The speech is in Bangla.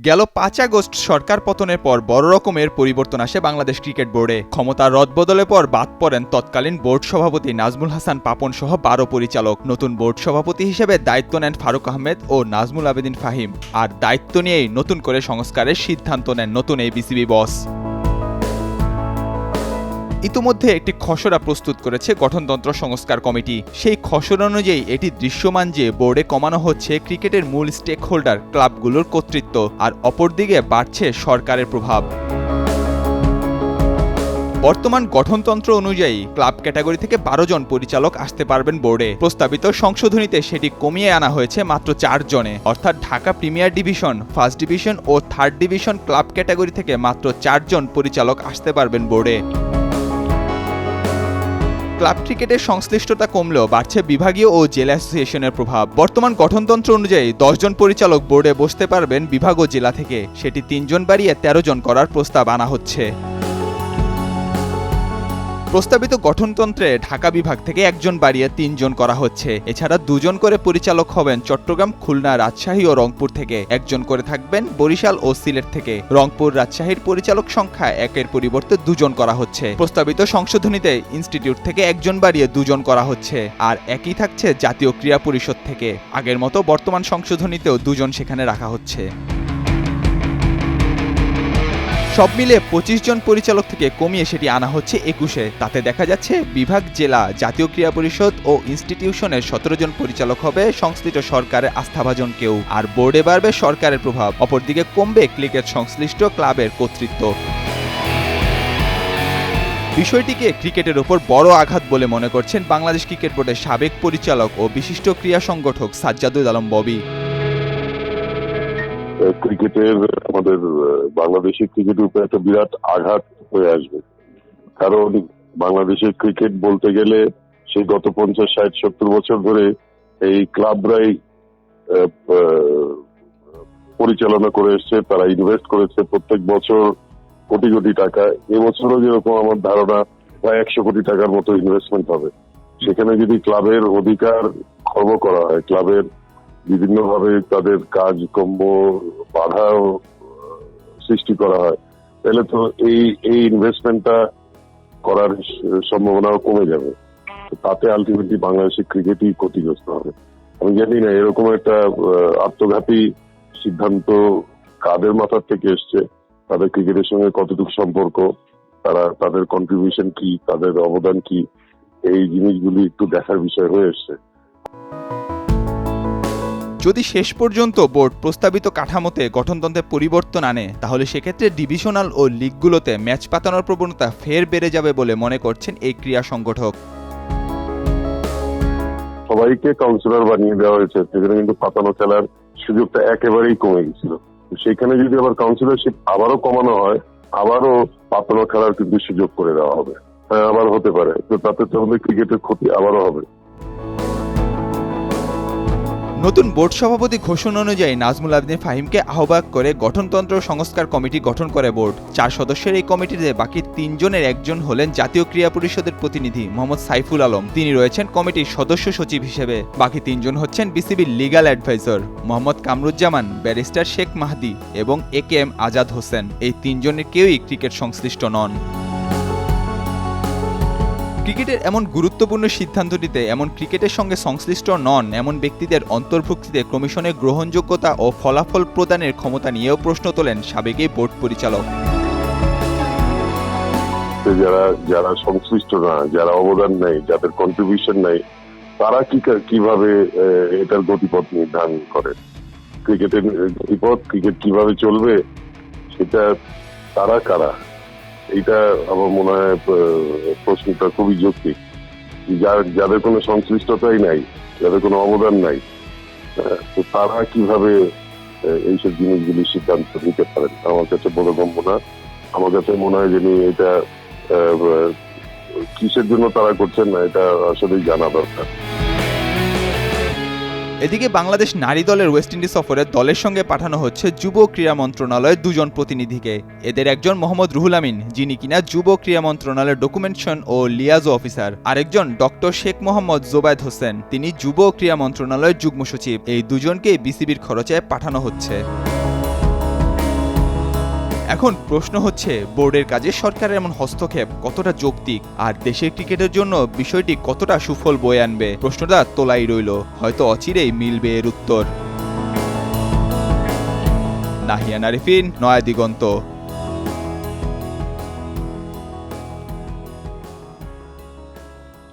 গেল ৫ আগস্ট সরকার পতনের পর বড় রকমের পরিবর্তন আসে বাংলাদেশ ক্রিকেট বোর্ডে। ক্ষমতার রদবদলের পর বাদ পড়েন তৎকালীন বোর্ড সভাপতি নাজমুল হাসান পাপন সহ ১২ পরিচালক। নতুন বোর্ড সভাপতি হিসেবে দায়িত্ব নেন ফারুক আহমেদ ও নাজমুল আবেদিন ফাহিম। আর দায়িত্ব নিয়েই নতুন করে সংস্কারের সিদ্ধান্ত নেন নতুন এই বিসিবি বস। ইতিমধ্যে একটি খসড়া প্রস্তুত করেছে গঠনতন্ত্র সংস্কার কমিটি। সেই খসড়া অনুযায়ী এটি দৃশ্যমান যে বোর্ডে কমানো হচ্ছে ক্রিকেটের মূল স্টেক হোল্ডার ক্লাবগুলোর কর্তৃত্ব, আর অপরদিকে বাড়ছে সরকারের প্রভাব। বর্তমান গঠনতন্ত্র অনুযায়ী ক্লাব ক্যাটাগরি থেকে ১২ জন পরিচালক আসতে পারবেন বোর্ডে। প্রস্তাবিত সংশোধনীতে সেটি কমিয়ে আনা হয়েছে মাত্র ৪ জনে, অর্থাৎ Dhaka premier division, first division ও থার্ড ডিভিশন ক্লাব ক্যাটাগরি থেকে মাত্র ৪ জন পরিচালক আসতে পারবেন বোর্ডে। ক্লাব ক্রিকেটের সংশ্লিষ্টতা কমলেও বাড়ছে বিভাগীয় ও জেলা অ্যাসোসিয়েশনের প্রভাব। বর্তমান গঠনতন্ত্র অনুযায়ী ১০ জন পরিচালক বোর্ডে বসতে পারবেন বিভাগ ও জেলা থেকে, সেটি ৩ জন বাড়িয়ে ১৩ জন করার প্রস্তাব আনা হচ্ছে। প্রস্তাবিত গঠনতন্ত্রে ঢাকা বিভাগ থেকে ১ জন বাড়িয়ে ৩ জন করা হচ্ছে। এছাড়া ২ জন করে পরিচালক হবেন চট্টগ্রাম, খুলনা, রাজশাহী ও রংপুর থেকে, ১ জন করে থাকবেন বরিশাল ও সিলেট থেকে। রংপুর, রাজশাহীর পরিচালক সংখ্যা ১-এর পরিবর্তে ২ জন করা হচ্ছে। প্রস্তাবিত সংশোধনীতে ইনস্টিটিউট থেকে ১ জন বাড়িয়ে ২ জন করা হচ্ছে, আর একই থাকছে জাতীয় ক্রীড়া পরিষদ থেকে। আগের মতো বর্তমান সংশোধনীতেও ২ জন সেখানে রাখা হচ্ছে। সব মিলে ২৫ জন পরিচালক থেকে কমিয়ে সেটি আনা হচ্ছে ২১-এ। তাতে দেখা যাচ্ছে বিভাগ, জেলা, জাতীয় ক্রীড়া পরিষদ ও ইনস্টিটিউশনের ১৭ জন পরিচালক হবে সংশ্লিষ্ট সরকারের আস্থাভাজন কেউ, আর বোর্ডে বাড়বে সরকারের প্রভাব। অপরদিকে কমবে ক্রিকেট সংশ্লিষ্ট ক্লাবের কর্তৃত্ব। বিষয়টিকে ক্রিকেটের ওপর বড় আঘাত বলে মনে করছেন বাংলাদেশ ক্রিকেট বোর্ডের সাবেক পরিচালক ও বিশিষ্ট ক্রীড়া সংগঠক সাজ্জাদুল আলম ববি। ক্রিকেটের আমাদের বাংলাদেশের ক্রিকেটের উপর একটা বিরাট আঘাত হয়ে আসবে, কারণ বাংলাদেশের ক্রিকেট বলতে গেলে সেই গত ৫০, ৬০, ৭০ বছর ধরে এই ক্লাবরাই পরিচালনা করে এসছে। তারা ইনভেস্ট করেছে প্রত্যেক বছর কোটি কোটি টাকা। এবছরও যেরকম আমার ধারণা প্রায় ১০০ কোটি টাকার মতো ইনভেস্টমেন্ট হবে। সেখানে যদি ক্লাবের অধিকার খর্ব করা হয়, ক্লাবের বিভিন্ন ভাবে তাদের কাজকর্ম বাধা সৃষ্টি করা হয়, তাহলে তো এই ইনভেস্টমেন্টটা করার সম্ভাবনাও কমে যাবে। তাতে আলটিমেটলি বাংলাদেশের ক্রিকেটই ক্ষতিগ্রস্ত হবে। আমি জানি না এরকম একটা আত্মঘাতী সিদ্ধান্ত কাদের মাথার থেকে এসছে, তাদের ক্রিকেটের সঙ্গে কতটুকু সম্পর্ক, তাদের কন্ট্রিবিউশন কি, তাদের অবদান কি, এই জিনিসগুলি একটু দেখার বিষয় হয়ে এসছে। যদি শেষ পর্যন্ত বোর্ড প্রস্তাবিত কাঠামোতে গঠনতন্ত্রে পরিবর্তন আনে, তাহলে সেক্ষেত্রে ডিভিশনাল ও লিগগুলোতে ম্যাচ পাতানোর প্রবণতা ফের বেড়ে যাবে বলে মনে করছেন এই ক্রীড়া সংগঠক। সবাইকে কাউন্সিলর বানিয়ে দেওয়া হয়েছে, সেখানে কিন্তু পাতানো খেলার সুযোগটা একেবারেই কমে গেছিল। সেখানে যদি আবার কাউন্সিলরশিপ আবারও কমানো হয়, আবারও পাতানো খেলার কিন্তু সুযোগ করে দেওয়া হবে। হ্যাঁ, আবার হতে পারে, তো তাতে তো আমাদের ক্রিকেটের ক্ষতি আবারও হবে। নতুন বোর্ড সভাপতি ঘোষণা অনুযায়ী নাজমুল আবেদিন ফাহিমকে আহ্বায়ক করে গঠনতন্ত্র সংস্কার কমিটি গঠন করে বোর্ড। ৪ সদস্যের এই কমিটিতে বাকি ৩ জনের একজন হলেন জাতীয় ক্রীড়া পরিষদের প্রতিনিধি মোহাম্মদ সাইফুল আলম। তিনি রয়েছেন কমিটির সদস্য সচিব হিসেবে। বাকি ৩ জন হচ্ছেন বিসিবির legal adviser Mohammad Kamruzzaman, barrister Sheikh Mahdi এবং AKM আজাদ হোসেন। এই ৩ জনের কেউই ক্রিকেট সংশ্লিষ্ট নন। ক্রিকেটের এমন গুরুত্বপূর্ণ সিদ্ধান্তটিতে এমন ক্রিকেটের সঙ্গে সংশ্লিষ্ট নন এমন ব্যক্তিদের অন্তর্ভুক্তিতে কমিশনের গ্রহণযোগ্যতা ও ফলাফল প্রদানের ক্ষমতা নিয়েও প্রশ্ন তোলেন সাবেক এই বোর্ড পরিচালক। যারা সংশ্লিষ্ট না, যারা অবদান নেই, যাদের কন্ট্রিবিউশন নেই, তারা কিভাবে এটার গতিপথ নির্ধারণ করে? ক্রিকেটের গতিপথ, ক্রিকেট কিভাবে চলবে, সেটা তারা কারা? এটা আমার মনে হয় প্রশ্নটা খুবই যৌক্তিক। যাদের কোনো সংশ্লিষ্টতাই নাই, যাদের কোনো অবদান নাই, তো তারা কিভাবে এইসব জিনিসগুলি সিদ্ধান্ত নিতে পারেন? আমার কাছে বোধগম্য না। আমার কাছে মনে হয় যে এটা কিসের জন্য তারা করছেন না, এটা আসলেই জানা দরকার। এদিকে বাংলাদেশ নারী দলের ওয়েস্ট ইন্ডিজ সফরে দলের সঙ্গে পাঠানো হচ্ছে যুব ক্রীড়া মন্ত্রণালয়ের ২ জন প্রতিনিধিকে। এদের একজন মোহাম্মদ রুহুল আমিন, যিনি কিনা যুব ক্রীড়া মন্ত্রণালয়ের ডকুমেন্টেশন ও লিয়াজো অফিসার। আরেকজন ডক্টর শেখ মোহাম্মদ জোবায়েদ হোসেন, তিনি যুব ক্রীড়া মন্ত্রণালয়ের যুগ্ম সচিব। এই দুজনকেই বিসিবির খরচে পাঠানো হচ্ছে। এখন প্রশ্ন হচ্ছে, বোর্ডের কাজে সরকারের এমন হস্তক্ষেপ কতটা যৌক্তিক, আর দেশের ক্রিকেটের জন্য বিষয়টি কতটা সুফল বয়ে আনবে? প্রশ্নটা তোলাই রইল, হয়তো অচিরেই মিলবে এর উত্তর। নাহিয়ান আরিফিন, নয়া দিগন্ত।